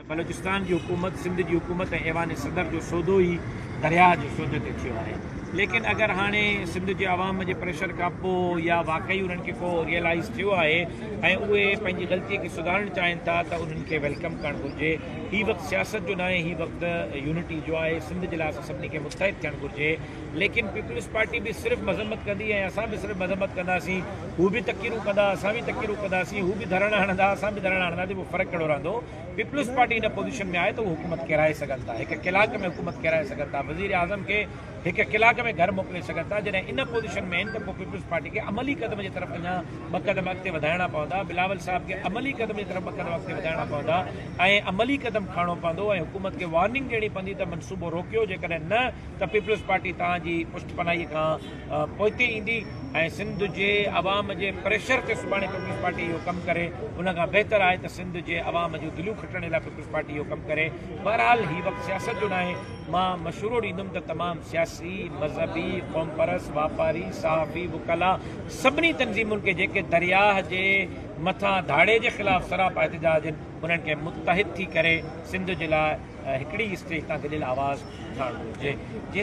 बलूचिस्तान की हुकूमत, सिंध की हुकूमत ऐं ऐवान सदर जो सौदो ही दरिया जो सोज ते थियो आहे। लेकिन अगर हाणे सिंध जे आवाम जे प्रेशर खां पोइ या वाकई उन्हनि खे को रियलाइज़ थियो आहे ऐं उहे पंहिंजी ग़लतीअ खे सुधारणु चाहिनि था त उन्हनि खे वेलकम करणु घुरिजे। हीउ वक़्तु सियासत जो न आहे, हीउ वक़्तु यूनिटी जो आहे। सिंध जे लाइ असां सभिनी खे मुतहिद थियणु घुरिजे। लेकिन पीपल्स पार्टी बि सिर्फ़ु मज़म्मत कंदी ऐं असां बि सिर्फ़ु मज़म्मत कंदासीं। हू बि तकीरूं कंदा, असां बि तकीरूं कंदासीं। हू बि धरणु हणंदा, असां बि धरणु हणंदासीं। पोइ फ़र्क़ु कहिड़ो रहंदो? पीपल्स पार्टी इन पोज़ीशन में आहे त उहो हुकूमत किराए सघनि था, हिकु कलाक में हुकूमत किराए सघनि था। वज़ीर आज़म खे हिकु कलाक में घर मोकिले सघनि था। जॾहिं इन पोज़ीशन में आहिनि त पोइ पीपल्स पार्टी खे अमली क़दम जे तरफ़ अञा 2 क़दम अॻिते वधाइणा पवंदा। बिलावल साहब खे अमली क़दम जे तरफ़ 2 क़दम अॻिते वधाइणा पवंदा ऐं अमली क़दम खणणो पवंदो ऐं हुकूमत खे वार्निंग ॾियणी पवंदी त मनसूबो रोकियो। जेकॾहिं न त पीपल्स पार्टी तव्हांजी पुष्टपनाही खां पोइते ईंदी ऐं सिंध जे अवाम जे प्रेशर ते सुभाणे पीपल्स पार्टी इहो कमु करे। उन खां बहितर आहे त सिंध जे अवाम जूं दिलियूं खटण लाइ पीपल्स पार्टी इहो कमु करे। बहरहाल हीउ वक़्तु सियासत जो न आहे। मां मशवरो ॾींदुमि त तमामु सियासी, मज़हबी, क़ौम परस्त, वापारी, सहाफ़ी, वकला सभिनी तंज़ीमुनि खे जेके दरियाह जे मथां धाड़े जे ख़िलाफ़ सरापा एहतिजाज आहिनि उन्हनि खे मुतहिद थी करे सिंध जे लाइ हिकिड़ी स्टेज तां गॾियल आवाज़ उठाइणु घुरिजे।